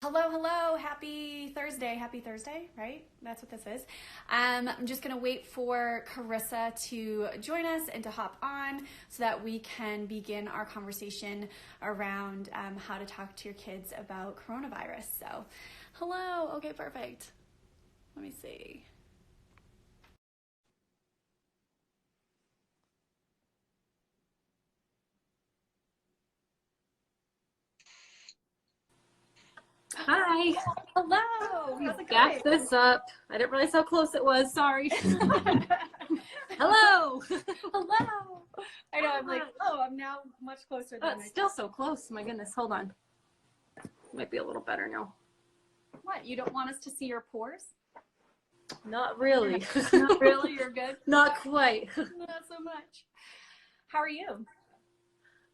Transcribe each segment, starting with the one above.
Hello, hello, happy Thursday, right? That's what this is. I'm just gonna wait for Karissa to join us and to hop on so that we can begin our conversation around how to talk to your kids about coronavirus. So, hello, okay, perfect. Let me see. Hi. Hello, how's it Back going? this up. I didn't realize how close it was. Sorry. Hello. Hello. I know, I'm like, oh, I'm now much closer than It's still so close. My goodness. Hold on. Might be a little better now. What, you don't want us to see your pores? Not really. Not really, you're good? Not quite. Not so much. How are you?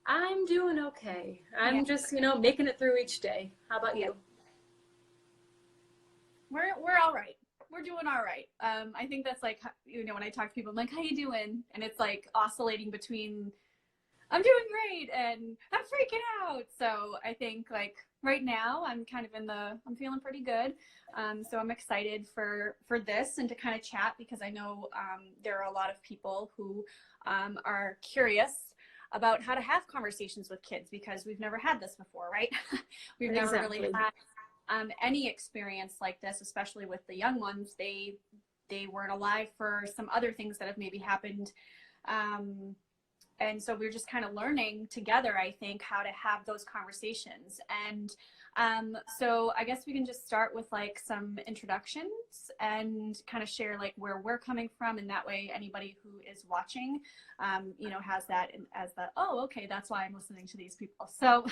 I'm doing okay. I'm Yeah. just, making it through each day. How about you? We're all right. We're doing all right. I think that's like, when I talk to people, I'm like, how you doing? And it's like oscillating between I'm doing great and I'm freaking out. So I think like right now I'm kind of I'm feeling pretty good. So I'm excited for this and to kind of chat because I know there are a lot of people who are curious about how to have conversations with kids because we've never had this before, right? We've never really had any experience like this, especially with the young ones. They weren't alive for some other things that have maybe happened. And so we're just kind of learning together, I think, how to have those conversations. And so I guess we can just start with like some introductions and kind of share like where we're coming from. And that way anybody who is watching, has that as the, oh, okay, that's why I'm listening to these people. So,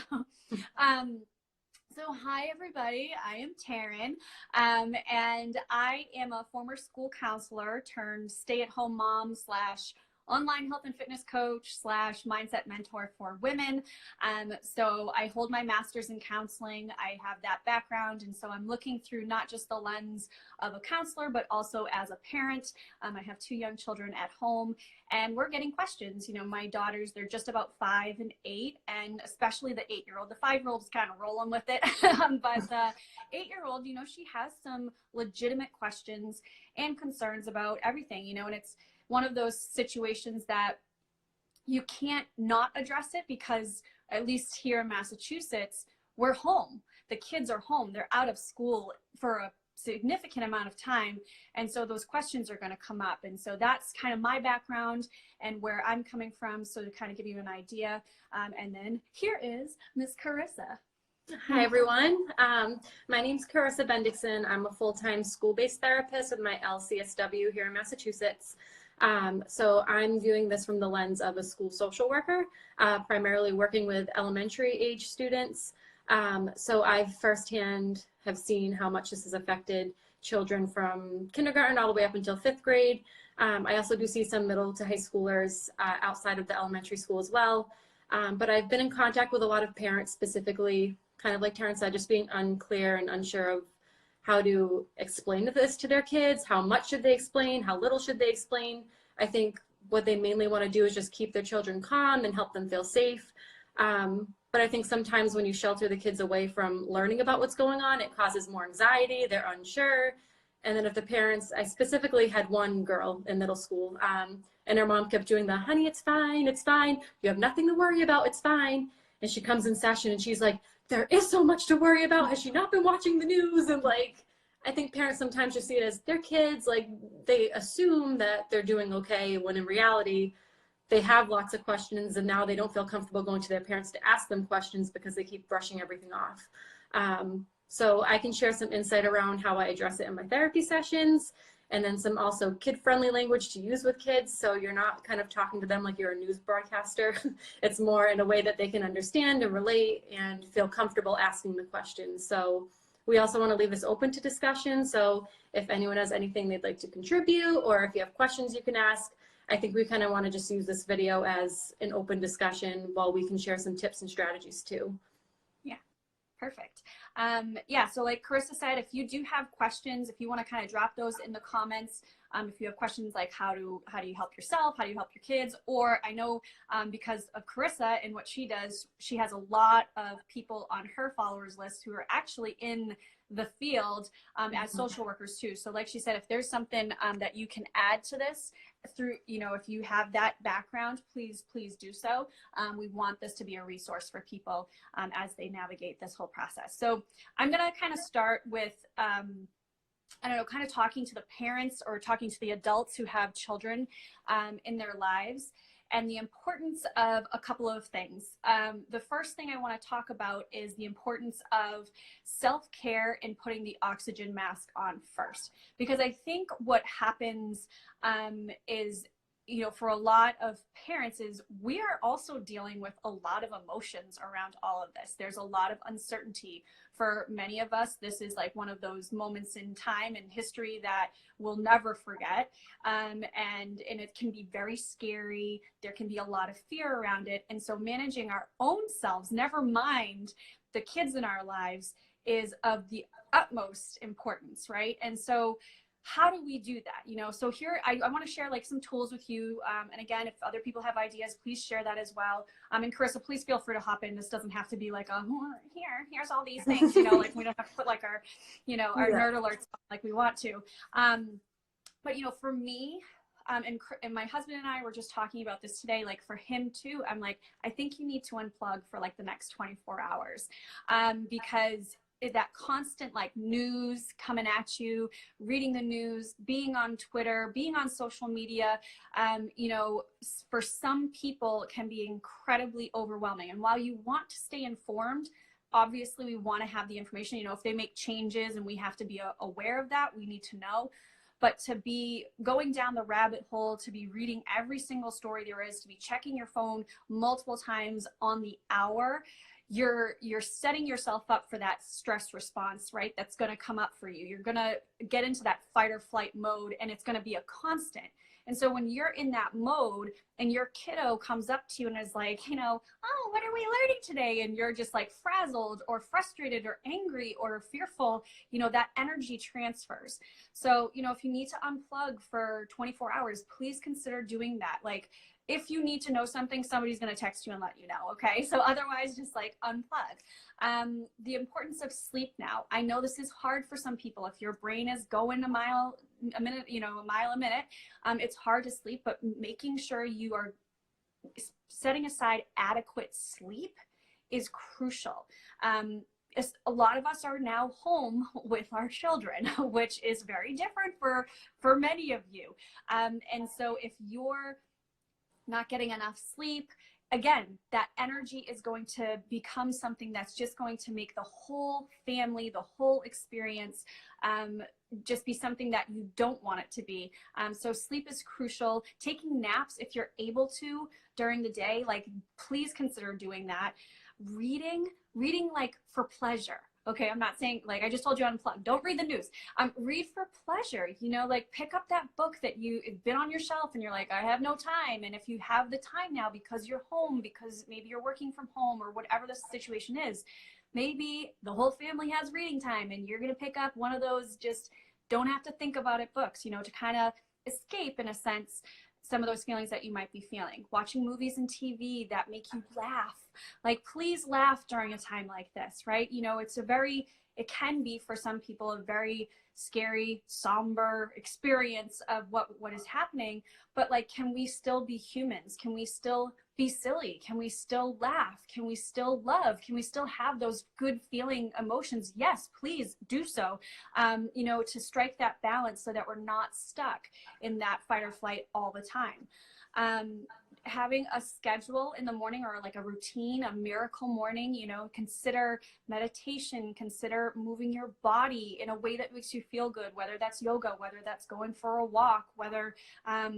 So hi everybody, I am Taryn, and I am a former school counselor turned stay-at-home mom slash online health and fitness coach slash mindset mentor for women. So I hold my master's in counseling. I have that background, and so I'm looking through not just the lens of a counselor, but also as a parent. I have 2 young children at home, and we're getting questions. My daughters, they're just about 5 and 8, and especially the 8-year-old. The 5-year-old is kind of rolling with it, but the 8-year-old, she has some legitimate questions and concerns about everything, and it's one of those situations that you can't not address it because at least here in Massachusetts, we're home. The kids are home. They're out of school for a significant amount of time. And so those questions are going to come up. And so that's kind of my background and where I'm coming from. So to kind of give you an idea. And then here is Miss Karissa. Hi, everyone. My name's Karyssa Bendiksen. I'm a full-time school-based therapist with my LCSW here in Massachusetts. So I'm viewing this from the lens of a school social worker, primarily working with elementary age students. So I firsthand have seen how much this has affected children from kindergarten all the way up until 5th grade. I also do see some middle to high schoolers outside of the elementary school as well. But I've been in contact with a lot of parents, specifically, kind of like Taryn said, just being unclear and unsure of how to explain this to their kids. How much should they explain? How little should they explain? I think what they mainly want to do is just keep their children calm and help them feel safe. But I think sometimes when you shelter the kids away from learning about what's going on, it causes more anxiety. They're unsure. And then if the parents, I specifically had one girl in middle school, and her mom kept doing the, honey, it's fine, it's fine. You have nothing to worry about, it's fine. And she comes in session and she's like, there is so much to worry about. Has she not been watching the news? And like, I think parents sometimes just see it as their kids, like they assume that they're doing okay, when in reality, they have lots of questions and now they don't feel comfortable going to their parents to ask them questions because they keep brushing everything off. So I can share some insight around how I address it in my therapy sessions, and then some also kid-friendly language to use with kids. So you're not kind of talking to them like you're a news broadcaster. It's more in a way that they can understand and relate and feel comfortable asking the questions. So we also want to leave this open to discussion. So if anyone has anything they'd like to contribute, or if you have questions you can ask, I think we kind of want to just use this video as an open discussion while we can share some tips and strategies too. Yeah. Perfect. Yeah, so like Karissa said, if you do have questions, if you want to kind of drop those in the comments, if you have questions like how do you help yourself, how do you help your kids, or I know because of Karissa and what she does, she has a lot of people on her followers list who are actually in the field as social workers too. So like she said, if there's something that you can add to this through, you know, if you have that background, please do so. We want this to be a resource for people as they navigate this whole process. So I'm going to kind of start with I don't know, kind of talking to the parents or talking to the adults who have children in their lives, and the importance of a couple of things. The first thing I want to talk about is the importance of self-care and putting the oxygen mask on first. Because I think what happens is, you know, for a lot of parents is we are also dealing with a lot of emotions around all of this. There's a lot of uncertainty for many of us. This is like one of those moments in time and history that we'll never forget. And it can be very scary. There can be a lot of fear around it. And so managing our own selves, never mind the kids in our lives, is of the utmost importance, right? And so how do we do that? You know, so here I want to share like some tools with you. And again, if other people have ideas, please share that as well. And Karissa, please feel free to hop in. This doesn't have to be like, here's all these things, you know, like we don't have to put like our, you know, our nerd alerts like we want to. But, you know, for me, and my husband and I were just talking about this today, like for him too, I'm like, I think you need to unplug for like the next 24 hours because that constant like news coming at you, reading the news, being on Twitter, being on social media, you know, for some people it can be incredibly overwhelming. And while you want to stay informed, obviously we want to have the information, you know, if they make changes and we have to be aware of that, we need to know. But to be going down the rabbit hole, to be reading every single story there is, to be checking your phone multiple times on the hour, you're setting yourself up for that stress response, right? That's going to come up for you. You're going to get into that fight or flight mode, and it's going to be a constant. And so when you're in that mode and your kiddo comes up to you and is like, you know, oh, what are we learning today? And you're just like frazzled or frustrated or angry or fearful, you know, that energy transfers. So, you know, if you need to unplug for 24 hours, please consider doing that. Like, if you need to know something, somebody's going to text you and let you know. Okay. So otherwise just like unplug. The importance of sleep now. I know this is hard for some people. If your brain is going a mile a minute, it's hard to sleep, but making sure you are setting aside adequate sleep is crucial. A lot of us are now home with our children, which is very different for many of you. And so if you're not getting enough sleep, again, that energy is going to become something that's just going to make the whole family, the whole experience, just be something that you don't want it to be. So sleep is crucial. Taking naps, if you're able to during the day, like please consider doing that. Reading like for pleasure. Okay, I'm not saying, like I just told you, unplug. Don't read the news. Read for pleasure. You know, like pick up that book that you've been on your shelf and you're like, I have no time. And if you have the time now because you're home, because maybe you're working from home or whatever the situation is, maybe the whole family has reading time and you're going to pick up one of those just don't have to think about it books, you know, to kind of escape in a sense some of those feelings that you might be feeling. Watching movies and TV that make you laugh. Like, please laugh during a time like this, right? You know, it can be for some people a very scary, somber experience of what is happening. But like, can we still be humans? Can we still be silly? Can we still laugh? Can we still love? Can we still have those good feeling emotions? Yes, please do so, you know, to strike that balance so that we're not stuck in that fight or flight all the time. Having a schedule in the morning or like a routine, a miracle morning, you know, consider meditation, consider moving your body in a way that makes you feel good, whether that's yoga, whether that's going for a walk, whether,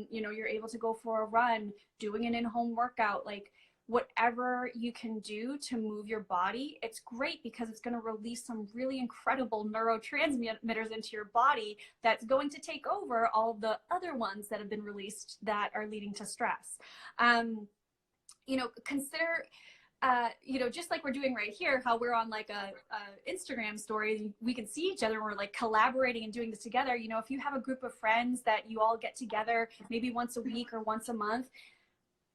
you know, you're able to go for a run, doing an in-home workout, like whatever you can do to move your body, it's great because it's going to release some really incredible neurotransmitters into your body that's going to take over all the other ones that have been released that are leading to stress. You know, consider you know, just like we're doing right here, how we're on like a Instagram story, we can see each other and we're like collaborating and doing this together. You know, if you have a group of friends that you all get together maybe once a week or once a month,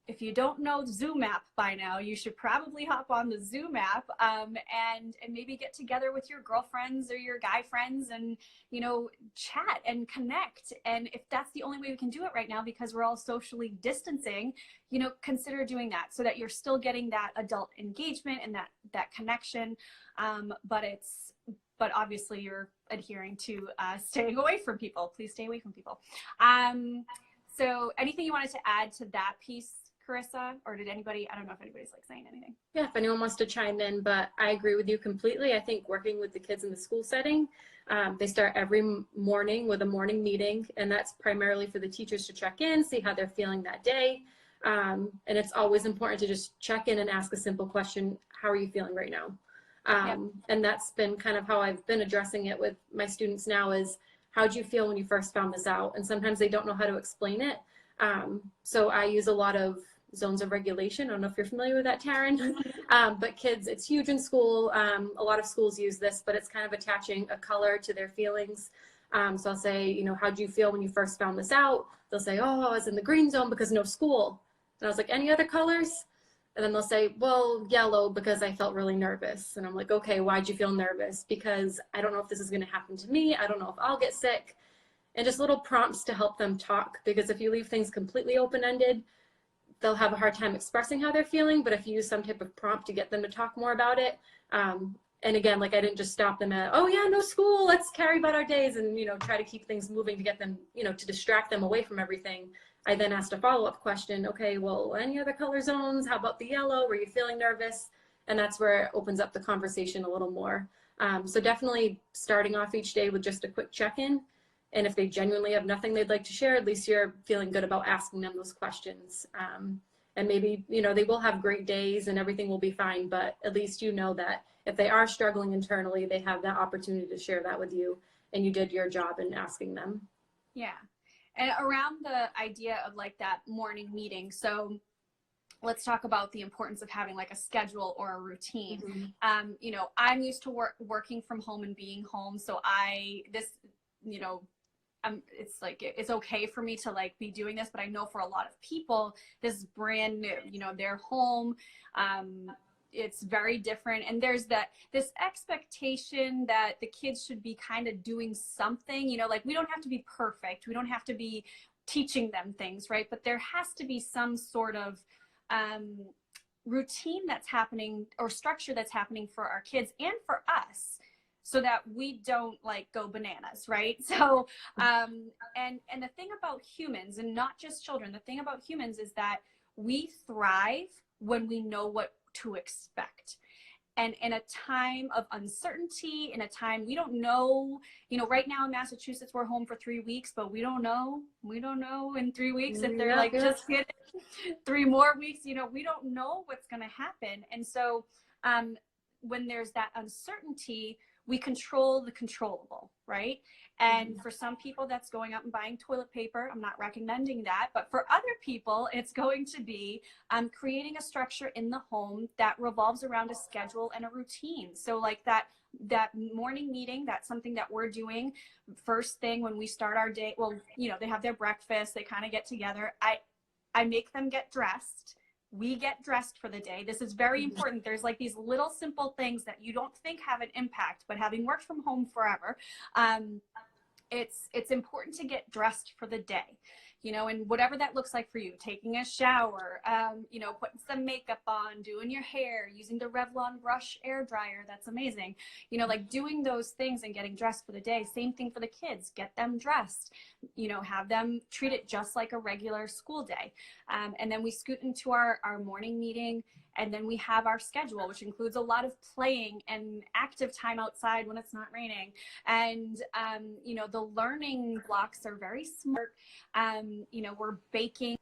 if you don't know Zoom app by now, you should probably hop on the Zoom app, and maybe get together with your girlfriends or your guy friends and, you know, chat and connect. And if that's the only way we can do it right now because we're all socially distancing, you know, consider doing that so that you're still getting that adult engagement and that connection. But obviously you're adhering to staying away from people. Please stay away from people. So anything you wanted to add to that piece, Karissa, or did anybody, I don't know if anybody's like saying anything. Yeah, if anyone wants to chime in, but I agree with you completely. I think working with the kids in the school setting, they start every morning with a morning meeting, and that's primarily for the teachers to check in, see how they're feeling that day. And it's always important to just check in and ask a simple question, how are you feeling right now? And that's been kind of how I've been addressing it with my students now is, how do you feel when you first found this out? And sometimes they don't know how to explain it. So I use a lot of zones of regulation. I don't know if you're familiar with that, Taryn, but kids, it's huge in school. A lot of schools use this, but it's kind of attaching a color to their feelings. So I'll say, you know, how did you feel when you first found this out? They'll say, oh, I was in the green zone because no school. And I was like, any other colors? And then they'll say, well, yellow because I felt really nervous. And I'm like, okay, why'd you feel nervous? Because I don't know if this is going to happen to me. I don't know if I'll get sick. And just little prompts to help them talk, because if you leave things completely open-ended, they'll have a hard time expressing how they're feeling. But if you use some type of prompt to get them to talk more about it, and again, like I didn't just stop them at, oh yeah, no school, let's carry about our days and, you know, try to keep things moving to get them, you know, to distract them away from everything. I then asked a follow-up question. Okay, well, any other color zones? How about the yellow? Were you feeling nervous? And that's where it opens up the conversation a little more. So definitely starting off each day with just a quick check-in. And if they genuinely have nothing they'd like to share, at least you're feeling good about asking them those questions. And maybe, you know, they will have great days and everything will be fine, but at least you know that if they are struggling internally, they have that opportunity to share that with you, and you did your job in asking them. Yeah. And around the idea of like that morning meeting. So let's talk about the importance of having like a schedule or a routine. Mm-hmm. You know, I'm used to working from home and being home. So you know, it's like, it's okay for me to like be doing this, but I know for a lot of people, this is brand new, you know, they're home. It's very different. And there's this expectation that the kids should be kind of doing something, you know, like we don't have to be perfect. We don't have to be teaching them things, right? But there has to be some sort of routine that's happening or structure that's happening for our kids and for us, so that we don't like go bananas, right? So, and the thing about humans, and not just children, the thing about humans is that we thrive when we know what to expect. And in a time of uncertainty, in a time we don't know, you know, right now in Massachusetts, we're home for 3 weeks, but we don't know in 3 weeks if they're like, just get 3 more weeks, you know, we don't know what's going to happen. And so when there's that uncertainty, we control the controllable, right? And for some people, that's going out and buying toilet paper. I'm not recommending that. But for other people, it's going to be creating a structure in the home that revolves around a schedule and a routine. So like that morning meeting, that's something that we're doing first thing when we start our day. Well, you know, they have their breakfast, they kind of get together. I make them get dressed. We get dressed for the day. This is very important. There's like these little simple things that you don't think have an impact, but having worked from home forever, it's important to get dressed for the day, you know, and whatever that looks like for you, taking a shower, you know, putting some makeup on, doing your hair, using the Revlon brush air dryer. That's amazing. You know, like doing those things and getting dressed for the day. Same thing for the kids, get them dressed, you know, have them treat it just like a regular school day. And then we scoot into our morning meeting. And then we have our schedule, which includes a lot of playing and active time outside when it's not raining. And, you know, the learning blocks are very smart. You know, we're baking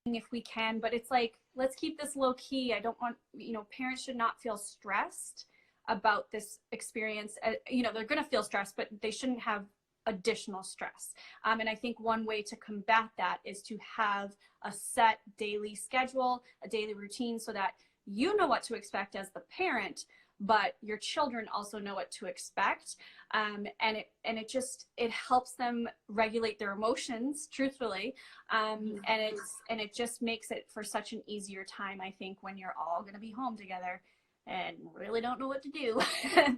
if we can, but it's like, let's keep this low key. I don't want, you know, parents should not feel stressed about this experience. You know, they're going to feel stressed, but they shouldn't have additional stress. And I think one way to combat that is to have a set daily schedule, a daily routine, so that you know what to expect as the parent, but your children also know what to expect. And it helps them regulate their emotions truthfully. And it just makes it for such an easier time, I think, when you're all going to be home together and really don't know what to do.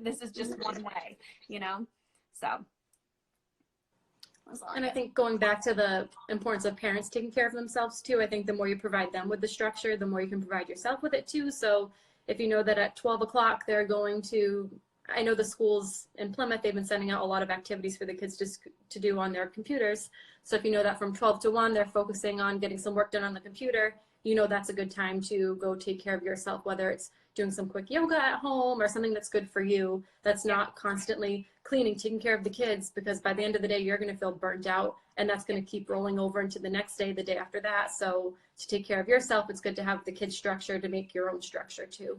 This is just one way, you know? So. And I think going back to the importance of parents taking care of themselves too, I think the more you provide them with the structure, the more you can provide yourself with it too. So if you know that at 12 o'clock they're going to, I know the schools in Plymouth, they've been sending out a lot of activities for the kids to do on their computers. So if you know that from 12 to 1, they're focusing on getting some work done on the computer, you know that's a good time to go take care of yourself, whether it's doing some quick yoga at home or something that's good for you, that's not constantly cleaning, taking care of the kids, because by the end of the day, you're going to feel burnt out, and that's going to keep rolling over into the next day, the day after that. So to take care of yourself, it's good to have the kids' structure to make your own structure too.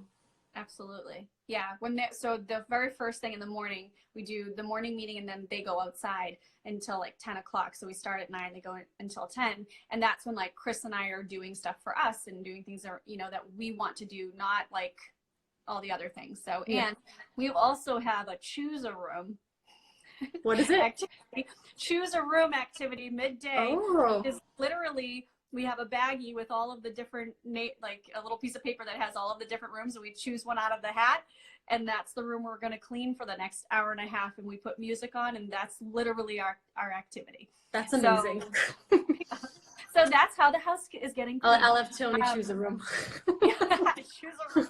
Absolutely. Yeah. So the very first thing in the morning, we do the morning meeting, and then they go outside until like 10 o'clock. So we start at 9, they go until 10. And that's when like Chris and I are doing stuff for us and doing things that, you know, that we want to do, not like all the other things. So, and we also have a choose a room. What is it? Activity. Choose a room activity midday. Oh. Is literally, we have a baggie with all of the different, like a little piece of paper that has all of the different rooms, and we choose one out of the hat, and that's the room we're going to clean for the next hour and a half, and we put music on, and that's literally our activity. That's amazing. So that's how the house is getting clean. I'll have Tony choose a room. Choose a room.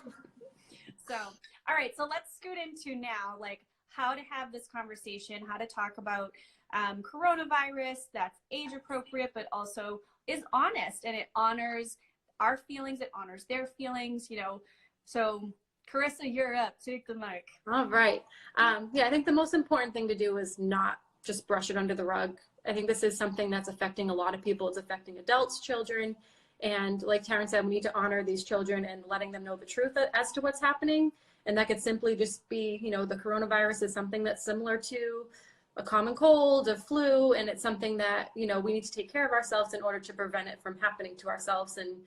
So, all right, so let's scoot into now, like how to have this conversation, how to talk about coronavirus that's age appropriate, but also is honest, and it honors our feelings, it honors their feelings, you know. So Karissa, you're up, take the mic. All right. Yeah, I think the most important thing to do is not just brush it under the rug. I think this is something that's affecting a lot of people. It's affecting adults, children, and like Taryn said, we need to honor these children and letting them know the truth as to what's happening. And that could simply just be, you know, the coronavirus is something that's similar to a common cold, a flu, and it's something that, you know, we need to take care of ourselves in order to prevent it from happening to ourselves. And,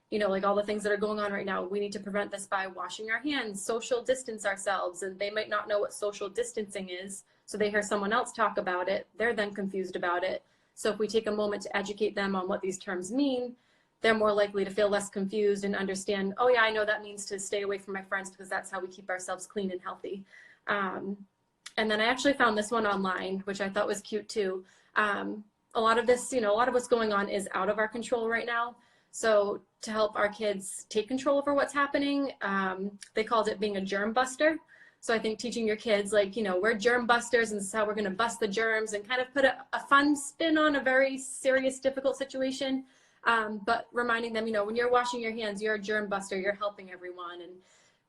you know, like all the things that are going on right now, we need to prevent this by washing our hands, social distance ourselves. And they might not know what social distancing is, so they hear someone else talk about it, they're then confused about it. So if we take a moment to educate them on what these terms mean, they're more likely to feel less confused and understand, oh yeah, I know that means to stay away from my friends, because that's how we keep ourselves clean and healthy. And then I actually found this one online, which I thought was cute too. A lot of this, you know, a lot of what's going on is out of our control right now. So to help our kids take control over what's happening, they called it being a germ buster. So I think teaching your kids, like, you know, we're germ busters, and this is how we're going to bust the germs, and kind of put a fun spin on a very serious, difficult situation. But reminding them, you know, when you're washing your hands, you're a germ buster, you're helping everyone. And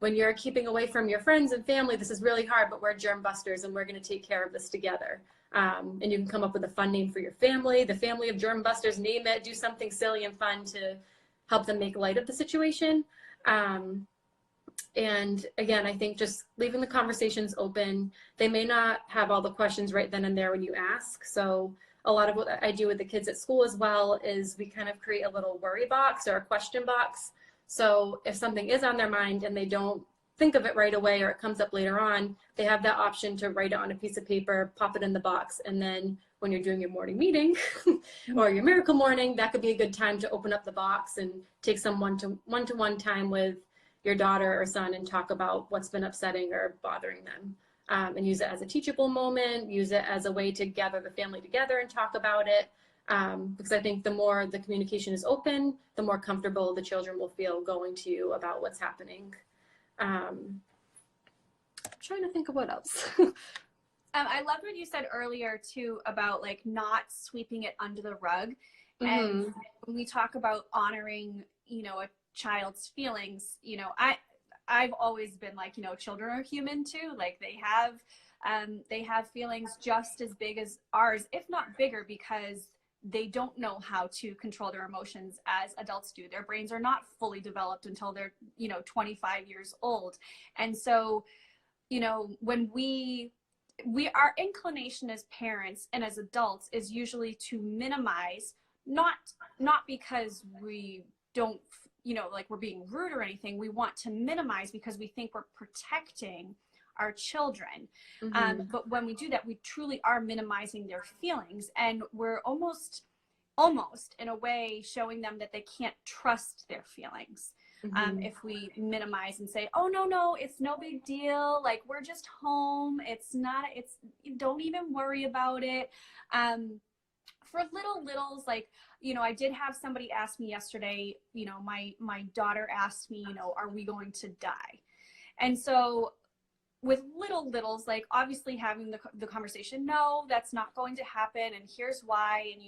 when you're keeping away from your friends and family, this is really hard, but we're germ busters, and we're going to take care of this together. And you can come up with a fun name for your family, the family of germ busters, name it, do something silly and fun to help them make light of the situation. And again, I think just leaving the conversations open. They may not have all the questions right then and there when you ask. So a lot of what I do with the kids at school as well is we kind of create a little worry box or a question box. So if something is on their mind and they don't think of it right away, or it comes up later on, they have that option to write it on a piece of paper, pop it in the box. And then when you're doing your morning meeting or your miracle morning, that could be a good time to open up the box and take some one-to-one time with your daughter or son and talk about what's been upsetting or bothering them. And use it as a teachable moment, use it as a way to gather the family together and talk about it. Because I think the more the communication is open, the more comfortable the children will feel going to you about what's happening. I'm trying to think of what else. I loved what you said earlier too about like not sweeping it under the rug. And when we talk about honoring, you know, a child's feelings, you know, I've always been like, you know, children are human too. Like they have feelings just as big as ours, if not bigger, because they don't know how to control their emotions as adults do. Their brains are not fully developed until they're, you know, 25 years old. And so, you know, when we our inclination as parents and as adults is usually to minimize, not because we don't, like we're being rude or anything. We want to minimize because we think we're protecting our children. But when we do that, we truly are minimizing their feelings, and we're almost in a way showing them that they can't trust their feelings. If we minimize and say, oh, no, it's no big deal. Like, we're just home. Don't even worry about it. For littles, like, I did have somebody ask me yesterday, my daughter asked me, are we going to die? And so with littles, like, obviously having the conversation, no, that's not going to happen, and here's why. And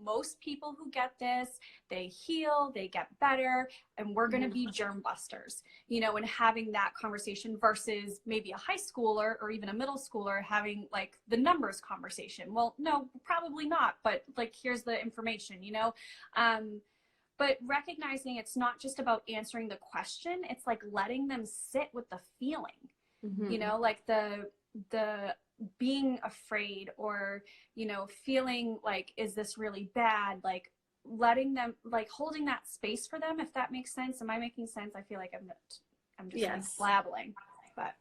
most people who get this, they heal, they get better, and we're going to be germ busters, and having that conversation versus maybe a high schooler or even a middle schooler having like the numbers conversation. Well, no, probably not, but like, here's the information. But recognizing it's not just about answering the question, it's like letting them sit with the feeling. Like the being afraid, or feeling like, is this really bad? Like, letting them, like, holding that space for them, if that makes sense. Am I making sense? I feel like I'm just like blabbling. But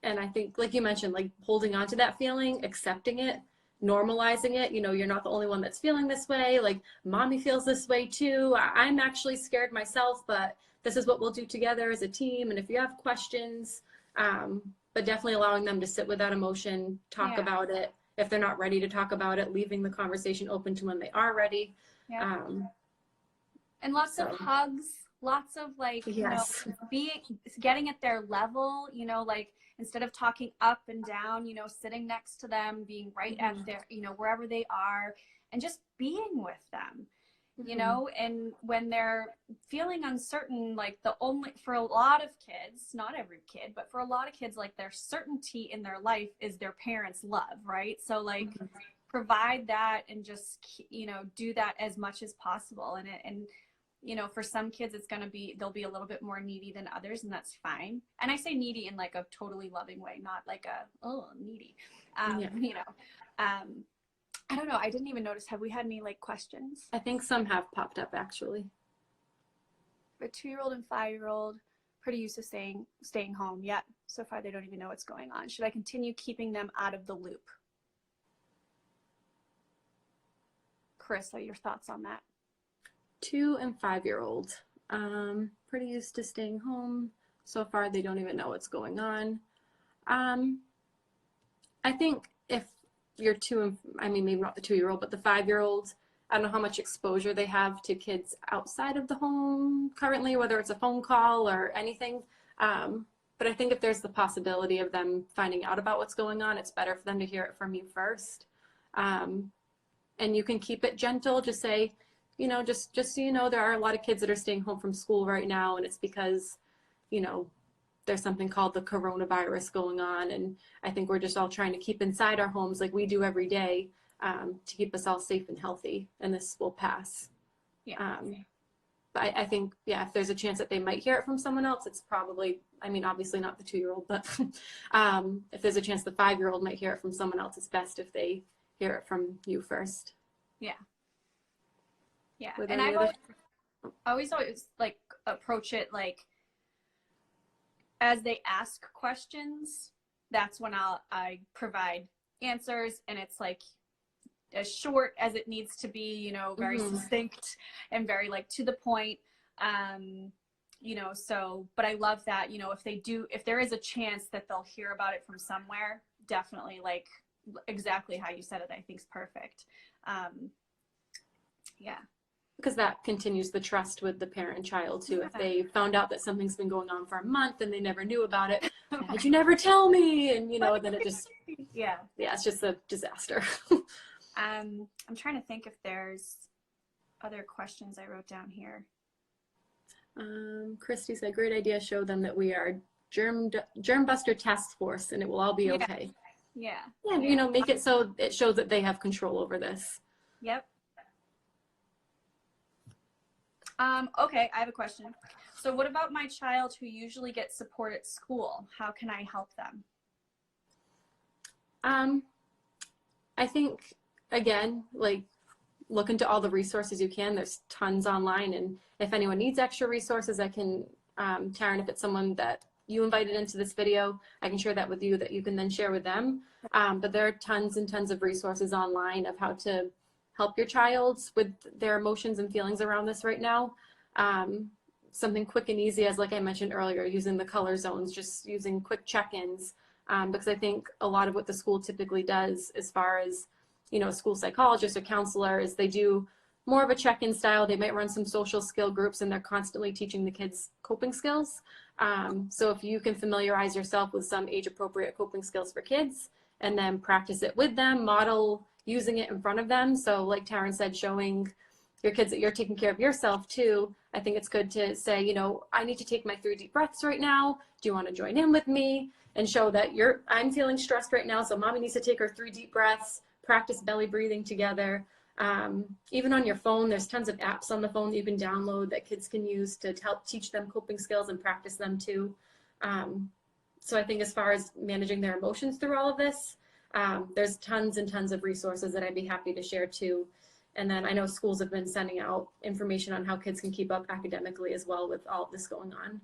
and I think, like you mentioned, like holding on to that feeling, accepting it, normalizing it. You're not the only one that's feeling this way. Like, mommy feels this way too. I'm actually scared myself, but this is what we'll do together as a team. And if you have questions, but definitely allowing them to sit with that emotion, talk about it. If they're not ready to talk about it, leaving the conversation open to when they are ready. And lots of hugs, lots of like, getting at their level, like, instead of talking up and down, sitting next to them, being right at their, wherever they are, and just being with them. And when they're feeling uncertain, like, for a lot of kids, not every kid, but for a lot of kids, like, their certainty in their life is their parents' love, right? So like, provide that, and just, do that as much as possible. And for some kids, they'll be a little bit more needy than others, and that's fine. And I say needy in like a totally loving way, not like needy. I don't know. I didn't even notice. Have we had any like questions? I think some have popped up actually. A 2-year-old and 5-year-old, pretty used to staying home. Yeah. So far, they don't even know what's going on. Should I continue keeping them out of the loop? Karissa, your thoughts on that? 2 and 5-year-old, pretty used to staying home. So far, they don't even know what's going on. I think if you're maybe not the 2-year-old, but the 5-year-old, I don't know how much exposure they have to kids outside of the home currently, whether it's a phone call or anything. But I think if there's the possibility of them finding out about what's going on, it's better for them to hear it from you first. And you can keep it gentle. Just say, just so you know, there are a lot of kids that are staying home from school right now, and it's because, there's something called the coronavirus going on. And I think we're just all trying to keep inside our homes like we do every day, to keep us all safe and healthy, and this will pass. But I think, if there's a chance that they might hear it from someone else, it's probably, obviously not the 2-year-old, but if there's a chance the 5-year-old might hear it from someone else, it's best if they hear it from you first. Yeah. And I always like approach it like, as they ask questions, that's when I provide answers, and it's like as short as it needs to be, very succinct and very like to the point. So, but I love that, if there is a chance that they'll hear about it from somewhere, definitely, like, exactly how you said it, I think is perfect. Because that continues the trust with the parent and child too. If they found out that something's been going on for a month and they never knew about it, why did you never tell me? And then it just it's just a disaster. I'm trying to think if there's other questions I wrote down here. Christy said, great idea. Show them that we are germ buster task force, and it will all be okay. Make it so it shows that they have control over this. Okay, I have a question. So what about my child who usually gets support at school? How can I help them? Um, I think, again, like, look into all the resources you can. There's tons online, and if anyone needs extra resources, I can, Taryn, if it's someone that you invited into this video, I can share that with you that you can then share with them. But there are tons and tons of resources online of how to help your child with their emotions and feelings around this right now. Something quick and easy, as like I mentioned earlier, using the color zones, just using quick check-ins, because I think a lot of what the school typically does as far as, you know, a school psychologist or counselor is they do more of a check-in style. They might run some social skill groups, and they're constantly teaching the kids coping skills. So if you can familiarize yourself with some age-appropriate coping skills for kids and then practice it with them, model using it in front of them. So like Taryn said, showing your kids that you're taking care of yourself too. I think it's good to say, you know, I need to take my 3 deep breaths right now. Do you want to join in with me? And show that I'm feeling stressed right now, so mommy needs to take her 3 deep breaths, practice belly breathing together. Even on your phone, there's tons of apps on the phone that you can download that kids can use to help teach them coping skills and practice them too. So I think as far as managing their emotions through all of this, there's tons and tons of resources that I'd be happy to share too. And then I know schools have been sending out information on how kids can keep up academically as well with all of this going on.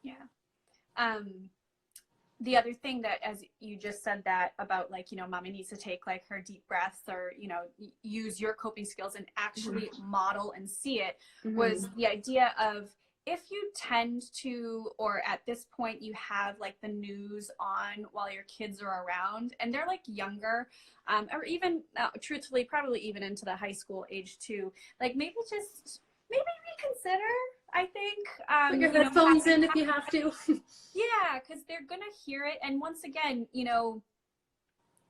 Yeah. The other thing that, as you just said that about, like, you know, mommy needs to take like her deep breaths, or, you know, use your coping skills and actually model and see it, was the idea of, if you tend to, or at this point you have like the news on while your kids are around and they're like younger, or even truthfully probably even into the high school age too, like maybe reconsider, I think. Put your headphones in if you have to. Yeah, because they're gonna hear it, and once again, you know,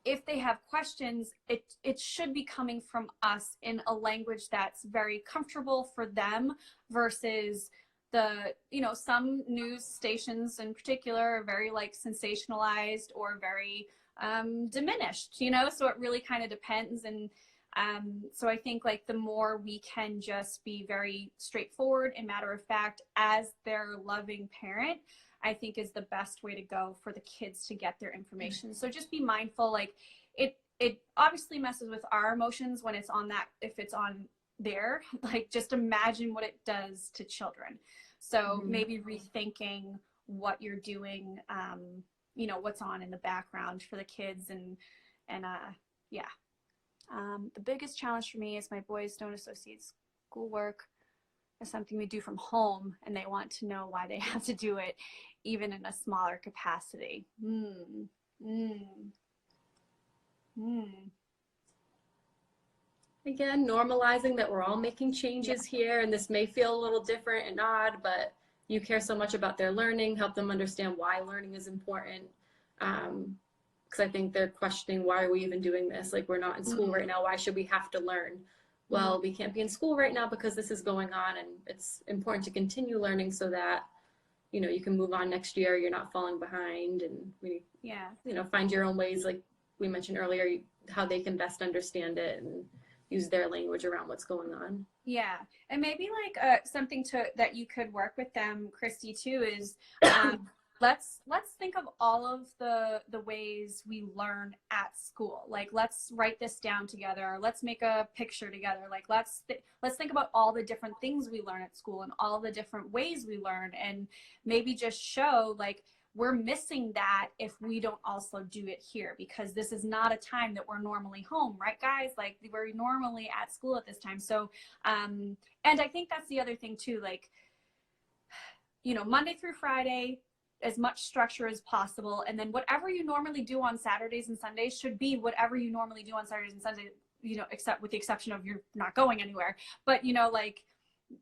if they have questions, it should be coming from us in a language that's very comfortable for them, versus the, you know, some news stations in particular are very like sensationalized or very diminished, you know, so it really kind of depends. And so I think like the more we can just be very straightforward and matter of fact as their loving parent, I think is the best way to go for the kids to get their information. So just be mindful, like it obviously messes with our emotions when it's on that, if it's on there, like just imagine what it does to children. So maybe rethinking what you're doing, you know, what's on in the background for the kids, and yeah. The biggest challenge for me is my boys don't associate schoolwork as something we do from home, and they want to know why they have to do it, even in a smaller capacity. Again, normalizing that we're all making changes here, and this may feel a little different and odd, but you care so much about their learning, help them understand why learning is important. Because I think they're questioning, why are we even doing this? Like, we're not in school right now. Why should we have to learn? Well, we can't be in school right now because this is going on, and it's important to continue learning so that, you know, you can move on next year. You're not falling behind, and you know, find your own ways, like we mentioned earlier, how they can best understand it and use their language around what's going on. Yeah, and maybe like something that you could work with them, Christy, too, is let's think of all of the ways we learn at school. Like, let's write this down together. Let's make a picture together. Like, let's think about all the different things we learn at school and all the different ways we learn, and maybe just show like we're missing that if we don't also do it here, because this is not a time that we're normally home, right, guys? Like, we're normally at school at this time. So and I think that's the other thing too, like, you know, Monday through Friday, as much structure as possible, and then whatever you normally do on Saturdays and Sundays should be whatever you normally do on Saturdays and Sundays, you know, except with the exception of you're not going anywhere. But, you know, like,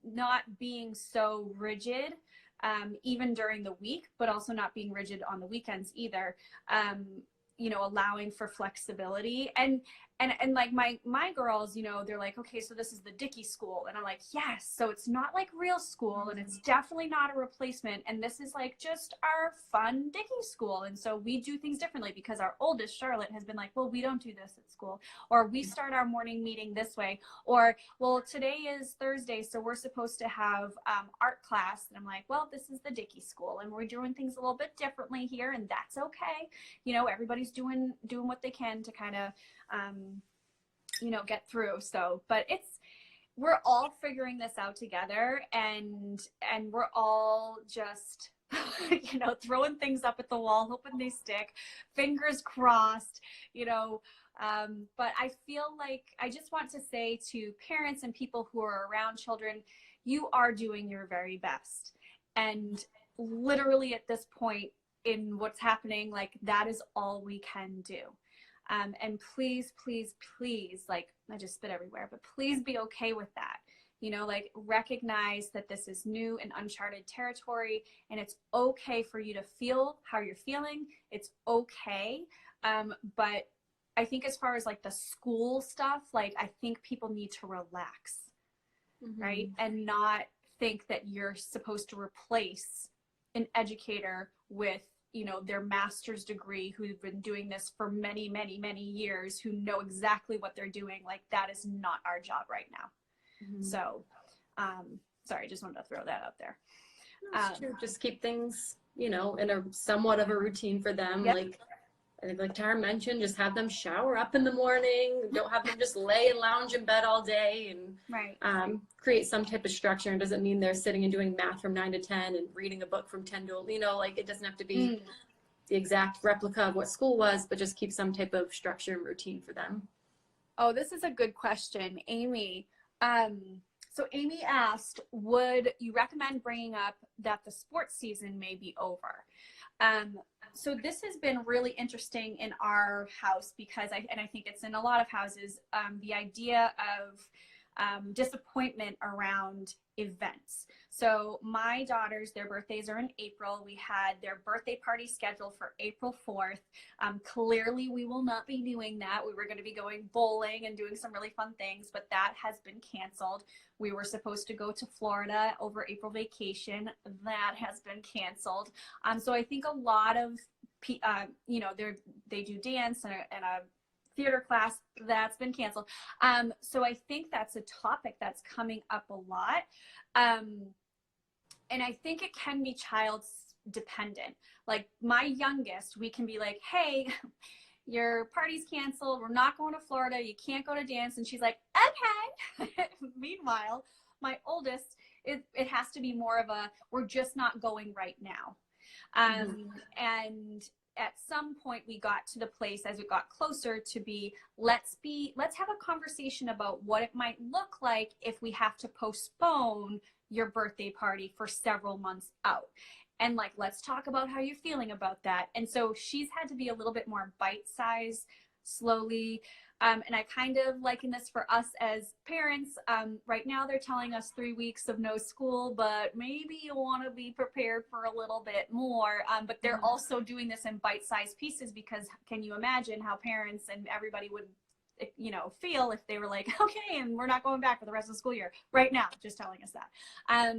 not being so rigid even during the week, but also not being rigid on the weekends either. You know, allowing for flexibility, and and like my girls, you know, they're like, okay, so this is the Dickey school. And I'm like, yes. So it's not like real school, and it's definitely not a replacement. And this is like just our fun Dickey school. And so we do things differently because our oldest, Charlotte, has been like, well, we don't do this at school, or we start our morning meeting this way, or, well, today is Thursday, so we're supposed to have art class. And I'm like, well, this is the Dickey school, and we're doing things a little bit differently here, and that's okay. You know, everybody's doing what they can to kind of you know, get through. So, but we're all figuring this out together, and we're all just you know, throwing things up at the wall, hoping they stick, fingers crossed, you know. But I feel like I just want to say to parents and people who are around children, you are doing your very best. And literally at this point in what's happening, like, that is all we can do. And please, please, please, like, I just spit everywhere, but please be okay with that. You know, like, recognize that this is new and uncharted territory, and it's okay for you to feel how you're feeling. It's okay. But I think as far as like the school stuff, like, I think people need to relax, right? And not think that you're supposed to replace an educator with, you know, their master's degree, who've been doing this for many, many, many years, who know exactly what they're doing. Like, that is not our job right now. So, sorry, just wanted to throw that out there. That's true. Just keep things, you know, in a somewhat of a routine for them. Yep. Like, I think, like Taryn mentioned, just have them shower up in the morning. Don't have them just lay and lounge in bed all day, and create some type of structure. And doesn't mean they're sitting and doing math from 9 to 10 and reading a book from 10 to, you know, like, it doesn't have to be the exact replica of what school was, but just keep some type of structure and routine for them. Oh, this is a good question, Amy. So Amy asked, would you recommend bringing up that the sports season may be over? So this has been really interesting in our house, because I think it's in a lot of houses, the idea of disappointment around events. So my daughters, their birthdays are in April. We had their birthday party scheduled for April 4th. Clearly we will not be doing that. We were going to be going bowling and doing some really fun things, but that has been canceled. We were supposed to go to Florida over April vacation. That has been canceled. So I think a lot of, you know, they do dance and a theater class, that's been canceled. So I think that's a topic that's coming up a lot. And I think it can be child dependent. Like, my youngest, we can be like, hey, your party's canceled. We're not going to Florida. You can't go to dance. And she's like, okay. Meanwhile, my oldest, it has to be more of a, we're just not going right now. And at some point we got to the place, as it got closer, to be, let's have a conversation about what it might look like if we have to postpone your birthday party for several months out. And like, let's talk about how you're feeling about that. And so she's had to be a little bit more bite-sized, slowly. And I kind of liken this for us as parents. Right now they're telling us 3 weeks of no school, but maybe you want to be prepared for a little bit more. But they're also doing this in bite-sized pieces, because can you imagine how parents and everybody would, you know, feel if they were like, okay, and we're not going back for the rest of the school year right now, just telling us that.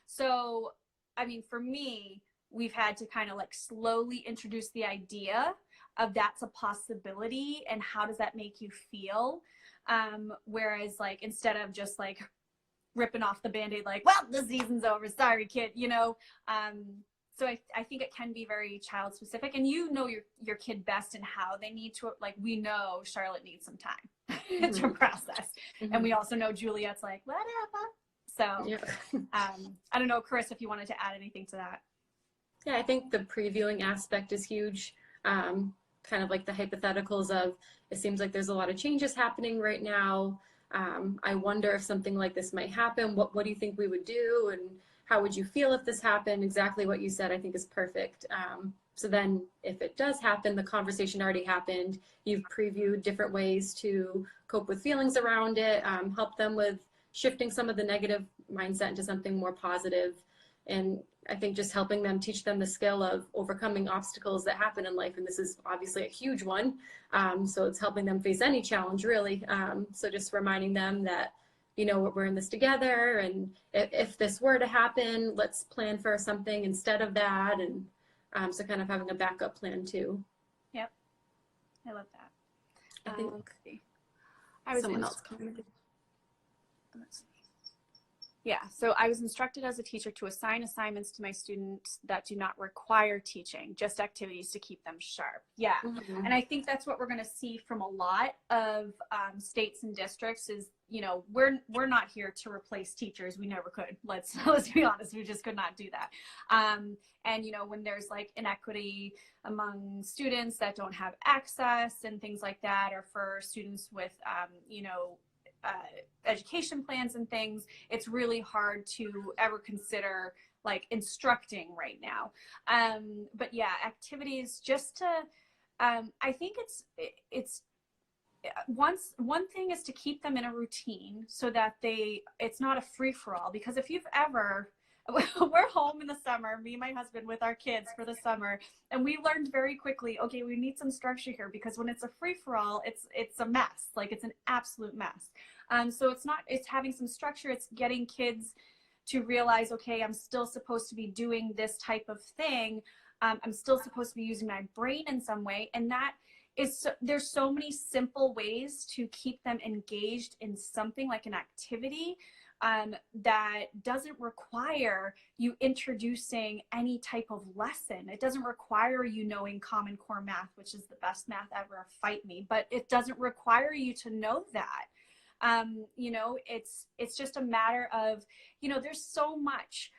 So, I mean, for me, we've had to kind of like slowly introduce the idea of that's a possibility, and how does that make you feel? Whereas, like, instead of just like ripping off the Band-Aid, like, well, the season's over, sorry kid, you know. So I think it can be very child specific, and you know your kid best and how they need to, like, we know Charlotte needs some time to process. And we also know Juliet's like, whatever. So I don't know, Karissa, if you wanted to add anything to that. Yeah, I think the previewing aspect is huge. Kind of like the hypotheticals of, it seems like there's a lot of changes happening right now. I wonder if something like this might happen. What do you think we would do? And how would you feel if this happened? Exactly what you said, I think, is perfect. So then if it does happen, the conversation already happened. You've previewed different ways to cope with feelings around it, help them with shifting some of the negative mindset into something more positive. And I think just helping them, teach them the skill of overcoming obstacles that happen in life. And this is obviously a huge one. So it's helping them face any challenge, really. So just reminding them that, you know, we're in this together. And if this were to happen, let's plan for something instead of that. And so kind of having a backup plan too. Yep. I love that. I think Let's see. I was someone else commented. Yeah, so I was instructed as a teacher to assign assignments to my students that do not require teaching, just activities to keep them sharp. Yeah, and I think that's what we're going to see from a lot of states and districts is, you know, we're not here to replace teachers. We never could. Let's be honest, we just could not do that. And, you know, when there's like inequity among students that don't have access and things like that, or for students with, you know, education plans and things, it's really hard to ever consider like instructing right now. But yeah, activities just to, I think it's one thing is to keep them in a routine so that it's not a free-for-all, because if you've ever, we're home in the summer, me and my husband with our kids for the summer, and we learned very quickly, okay, we need some structure here, because when it's a free-for-all, it's a mess. Like, it's an absolute mess. So it's having some structure. It's getting kids to realize, okay, I'm still supposed to be doing this type of thing. I'm still supposed to be using my brain in some way. And that is, there's so many simple ways to keep them engaged in something like an activity that doesn't require you introducing any type of lesson. It doesn't require you knowing Common Core math, which is the best math ever, fight me, but it doesn't require you to know that. You know, it's just a matter of, you know, there's so much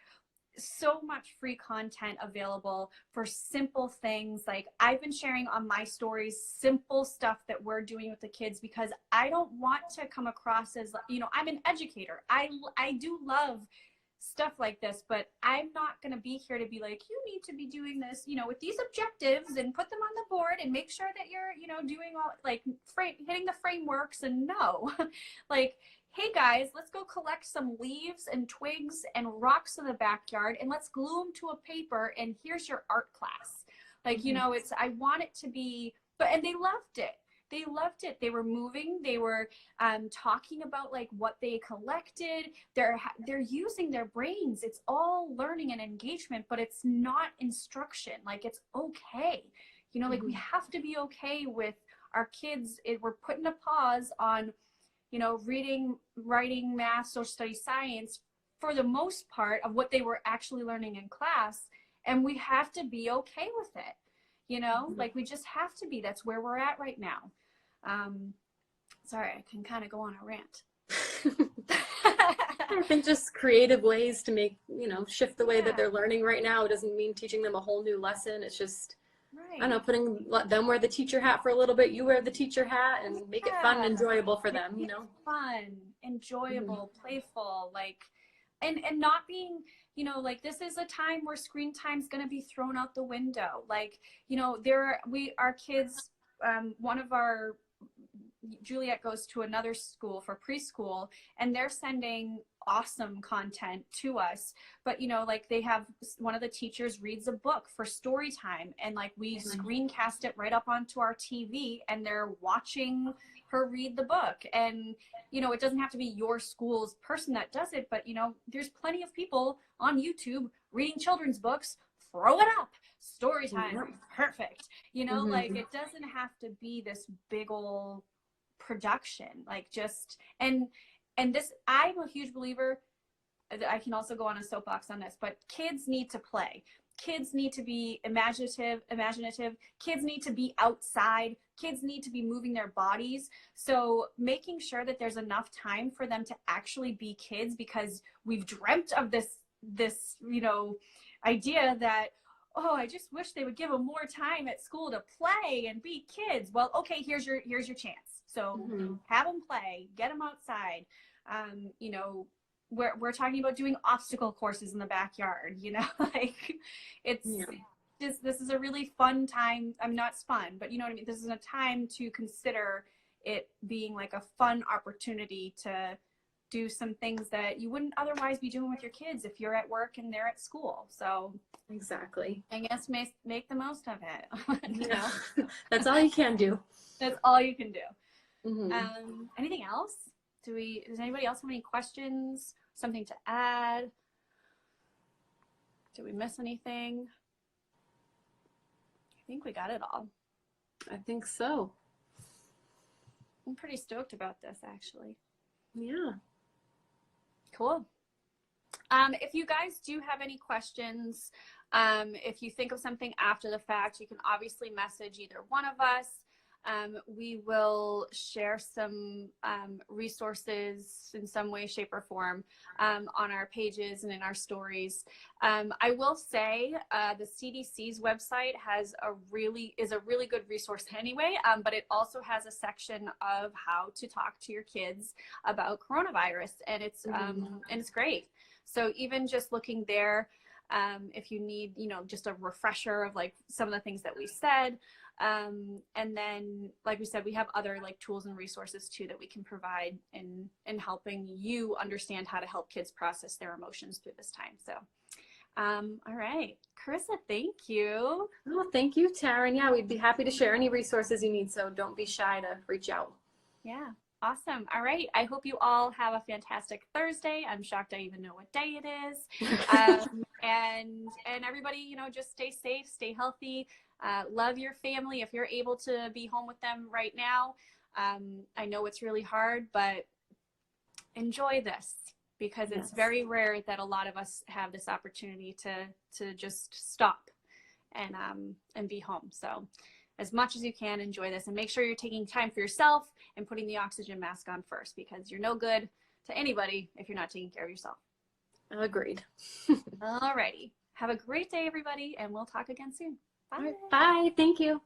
free content available for simple things. Like, I've been sharing on my stories simple stuff that we're doing with the kids, because I don't want to come across as, you know, I'm an educator. I do love stuff like this, but I'm not going to be here to be like, you need to be doing this, you know, with these objectives and put them on the board and make sure that you're, you know, doing all like hitting the frameworks. And no, like, hey guys, let's go collect some leaves and twigs and rocks in the backyard and let's glue them to a paper, and here's your art class. Like, you know, I want it to be, and they loved it. They loved it. They were moving. They were talking about like what they collected. They're using their brains. It's all learning and engagement, but it's not instruction. Like, it's okay. You know, like we have to be okay with our kids. We're putting a pause on, you know, reading, writing, math, social studies, science, for the most part of what they were actually learning in class. And we have to be okay with it. You know, like we just have to be. That's where we're at right now. Sorry, I can kind of go on a rant. I think just creative ways to make, you know, shift the way that they're learning right now. It doesn't mean teaching them a whole new lesson. It's just, I don't know, putting them wear the teacher hat for a little bit, you wear the teacher hat, and make it fun and enjoyable for them, you know? Fun, enjoyable, playful, like, and not being, you know, like, this is a time where screen time is going to be thrown out the window. Like, you know, our kids, one of our, Juliet goes to another school for preschool, and they're sending awesome content to us. But, you know, like, they have one of the teachers reads a book for story time, and like we screencast it right up onto our TV, and they're watching her read the book. And, you know, it doesn't have to be your school's person that does it, but, you know, there's plenty of people on YouTube reading children's books. Throw it up. Story time. Perfect. You know, like, it doesn't have to be this big old production. Like, just, and this, I'm a huge believer. I can also go on a soapbox on this, but kids need to play. Kids need to be imaginative. Kids need to be outside. Kids need to be moving their bodies. So making sure that there's enough time for them to actually be kids, because we've dreamt of this, you know, idea that, oh, I just wish they would give them more time at school to play and be kids. Well, okay, here's your chance. So have them play, get them outside. You know, we're talking about doing obstacle courses in the backyard, you know, like, it's just, this is a really fun time. I mean, not fun, but you know what I mean? This is a time to consider it being like a fun opportunity to do some things that you wouldn't otherwise be doing with your kids if you're at work and they're at school. So exactly. I guess make the most of it. Yeah. That's all you can do. That's all you can do. Mm-hmm. Anything else? Does anybody else have any questions? Something to add? Did we miss anything? I think we got it all. I think so. I'm pretty stoked about this, actually. Yeah. Cool. If you guys do have any questions, if you think of something after the fact, you can obviously message either one of us. We will share some resources in some way, shape, or form on our pages and in our stories. I will say the CDC's website is a really good resource anyway, but it also has a section of how to talk to your kids about coronavirus, and it's great. So even just looking there, if you need, just a refresher of like some of the things that we said. And then, like we said, we have other like tools and resources too that we can provide in helping you understand how to help kids process their emotions through this time. So, all right, Karissa, thank you. Oh, thank you, Taryn. Yeah, we'd be happy to share any resources you need, so don't be shy to reach out. Yeah, awesome. All right, I hope you all have a fantastic Thursday. I'm shocked I even know what day it is. And everybody, just stay safe, stay healthy. Love your family if you're able to be home with them right now. I know it's really hard, but enjoy this because it's very rare that a lot of us have this opportunity to just stop and be home. So as much as you can, enjoy this and make sure you're taking time for yourself and putting the oxygen mask on first because you're no good to anybody if you're not taking care of yourself. Agreed. Alrighty. Have a great day, everybody, and we'll talk again soon. Bye. Bye. Thank you.